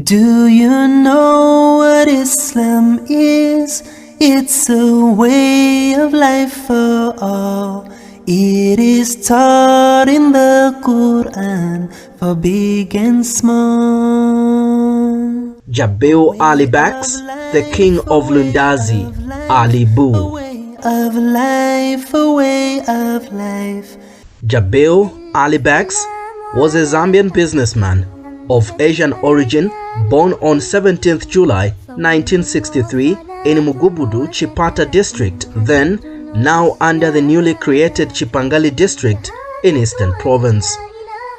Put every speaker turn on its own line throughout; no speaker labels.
Do you know what Islam is? It's a way of life for all. It is taught in the Quran for big and small.
Jabir Ali Baks, the king of Lundazi, Ali Boo.
A way of life, a way of life.
Jabir Ali Baks was a Zambian businessman of Asian origin, born on 17th July 1963 in Mugubudu, Chipata district, then now under the newly created Chipangali district in Eastern Province.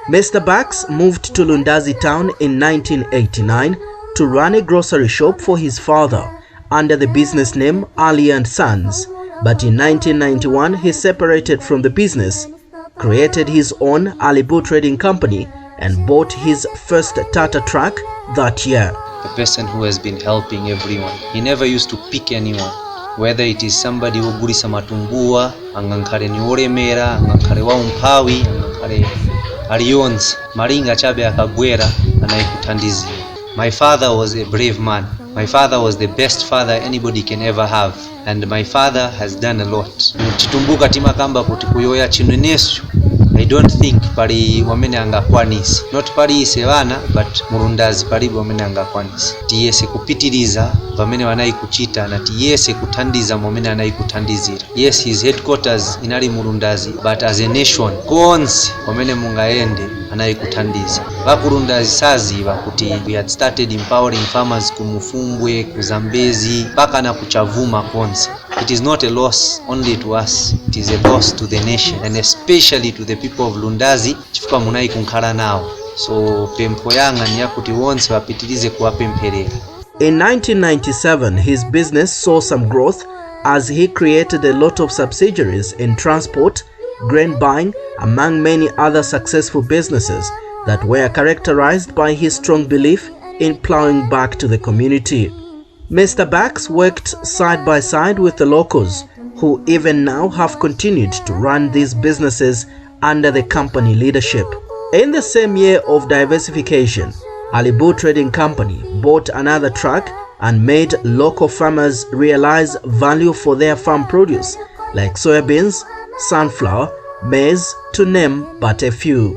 Mr. Baks moved to Lundazi town in 1989 to run a grocery shop for his father under the business name Ali and Sons, but in 1991 he separated from the business, created his own Alibu Trading Company and bought his first Tata truck that year.
The person who has been helping everyone. He never used to pick anyone, whether it is somebody who gulisa matumbua, angankare ni oremera, angankare wa umpawi, angankare alionzi, maringa chabe akagwera anayekutandizi. My father was a brave man. My father was the best father anybody can ever have, and my father has done a lot. Chitumbuka timakamba kuti kuyoya chinenesu. I don't think pali wamene angakwanisi, not pali isevana but mulundazi pali wamene angakwanisi. Tiyese kupitiriza vamene wanayi kuchita na tiyese kutandiza wamene anayi kutandizira. Yes, his headquarters inali mulundazi, but as a nation konse wamene mungaende anayi kutandiza. Bakulundazi saziva kuti we had started empowering farmers kumufumbwe, kuzambezi, paka na kuchavuma konse. It is not a loss only to us, it is a loss to the nation, and especially to the people of Lundazi chifukwa munai kunkhala nawo. So pempho yanga ni yakuti wonse wapitirize kuwapempherera.
In 1997, his business saw some growth as he created a lot of subsidiaries in transport, grain buying, among many other successful businesses that were characterized by his strong belief in plowing back to the community. Mr. Baks worked side by side with the locals, who even now have continued to run these businesses under the company leadership. In the same year of diversification, Alibu Trading Company bought another truck and made local farmers realize value for their farm produce like soybeans, sunflower, maize, to name but a few.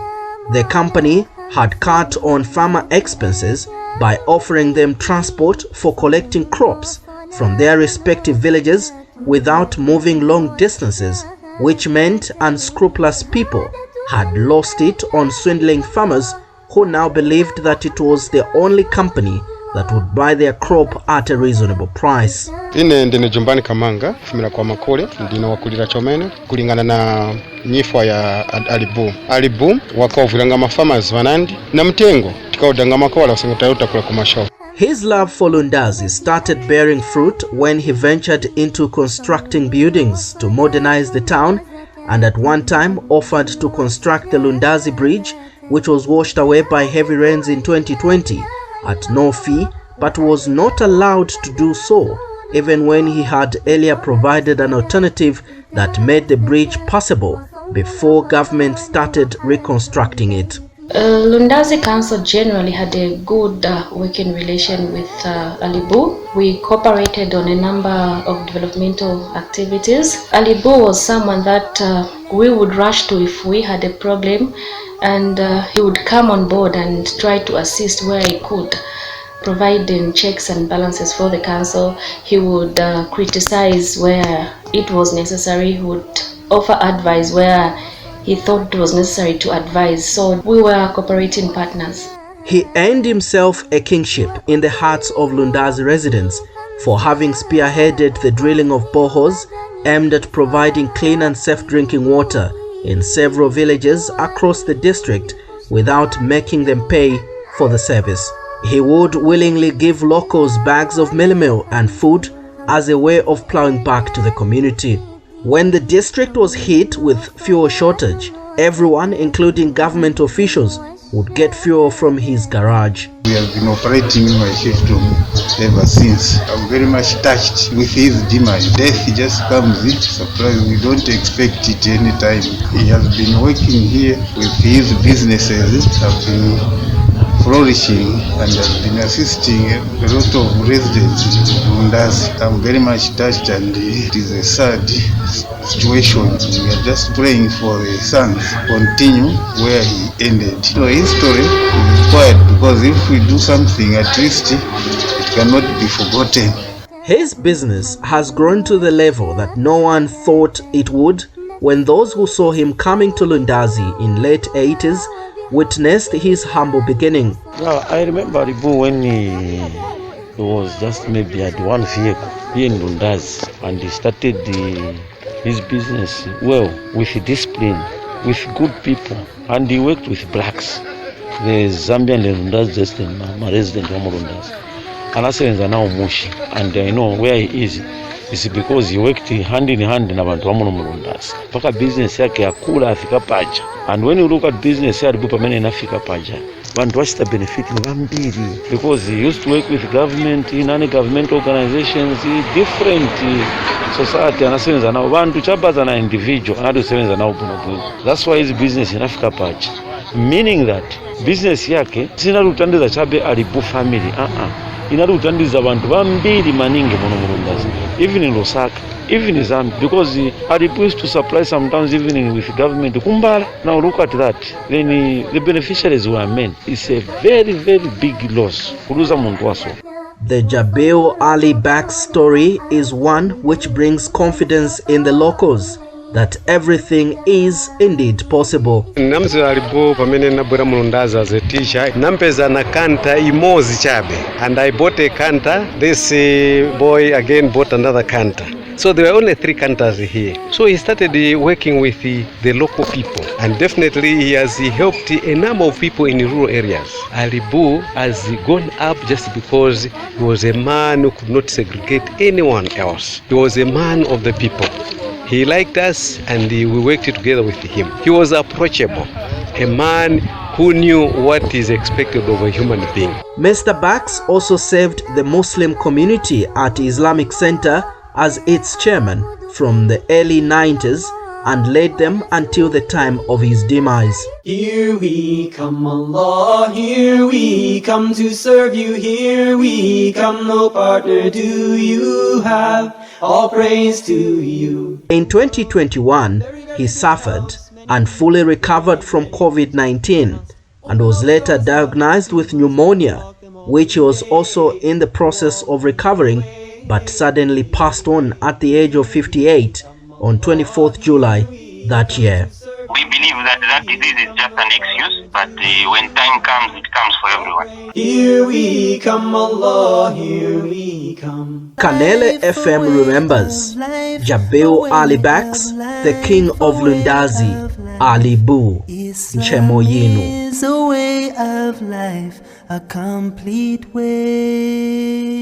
The company had cut on farmer expenses by offering them transport for collecting crops from their respective villages without moving long distances, which meant unscrupulous people had lost it on swindling farmers who now believed that it was the only company that would buy their crop at a reasonable price.
Ine ndine Jumbani Kamanga, fumila kwa makole, ndina wakulira chomene, kulingana na nyifwa ya Alibu. Alibu wakovulanga mafarmers vanandi, na mtengo, tikaudanga makola usangotayuta kula kumasho.
His love for Lundazi started bearing fruit when he ventured into constructing buildings to modernize the town, and at one time offered to construct the Lundazi Bridge, which was washed away by heavy rains in 2020 at no fee, but was not allowed to do so, even when he had earlier provided an alternative that made the bridge passable before government started reconstructing it.
Lundazi Council generally had a good working relation with Alibu. We cooperated on a number of developmental activities. Alibu was someone that we would rush to if we had a problem, and he would come on board and try to assist where he could, providing checks and balances for the council. He would criticize where it was necessary. He would offer advice where he thought it was necessary to advise. So we were cooperating partners.
He earned himself a kingship in the hearts of Lundazi residents for having spearheaded the drilling of boreholes aimed at providing clean and safe drinking water in several villages across the district without making them pay for the service. He would willingly give locals bags of meal and food as a way of plowing back to the community. When the district was hit with fuel shortage, everyone, including government officials, would get fuel from his garage.
We have been operating in my system ever since. I'm very much touched with his demand. Death just comes in surprise. We don't expect it any time. He has been working here with his businesses. Have been flourishing, and I've been assisting a lot of residents in LUNDAZI. I'm very much touched, and it is a sad situation. We are just praying for the son to continue where he ended. So his story is required, because if we do something, at least it cannot be forgotten.
His business has grown to the level that no one thought it would when those who saw him coming to LUNDAZI in late 80s witnessed his humble beginning.
Well, I remember Ibu when he was just maybe at one vehicle here in LUNDAZI, and he started his business well, with discipline, with good people, and he worked with blacks. The Zambian LUNDAZI resident of LUNDAZI. And I say now Mushi, and I know where he is. It's because he worked hand in hand na bantu wamuno mu LUNDAZI. Paka business yake yakula afika paja. And when you look at business ya Alibu pamene inafika paja, bantu wachita benefit ni bambiri, because he used to work with government, non-government organizations, different society, anasebenza nao bantu chabaza na individual, anasebenza nao buno. That's why his business inafika paja. Meaning that business yake sina lutandiza chabe Alibu family. Inarutandiza abantu bambiri maningi muno mu LUNDAZI, even in Lusaka, even in Zambia, because Alibu used to supply sometimes even with government Kumbala. Now look at that, then the beneficiaries were men. It's a very, very big loss.
The Jabir Ali back story is one which brings confidence in the locals that everything is indeed possible.
Namze Alibu pamene nabwera mu LUNDAZI as a teacher, nampeza na kanta imozi chabe, and I bought a kanta. This boy again bought another kanta. So there were only 3 cantas here. So he started working with the local people, and definitely he has helped a number of people in rural areas. Alibu has gone up just because he was a man who could not segregate anyone else. He was a man of the people. He liked us, and we worked together with him. He was approachable, a man who knew what is expected of a human being.
Mr. Bax also served the Muslim community at Islamic Center as its chairman from the early 90s and led them until the time of his demise.
Here we come, Allah, here we come to serve you, here we come, no partner do you have, all praise to you.
In 2021, he suffered and fully recovered from COVID-19 and was later diagnosed with pneumonia, which he was also in the process of recovering, but suddenly passed on at the age of 58 on 24th July that year.
We believe that disease is just an excuse, but when time comes, it comes for everyone.
Here we come, Allah, here we come.
Kanele FM remembers Jabir Ali Bax, the king of LUNDAZI, Alibu Nchemoyinu.
Is a way of life, a complete way.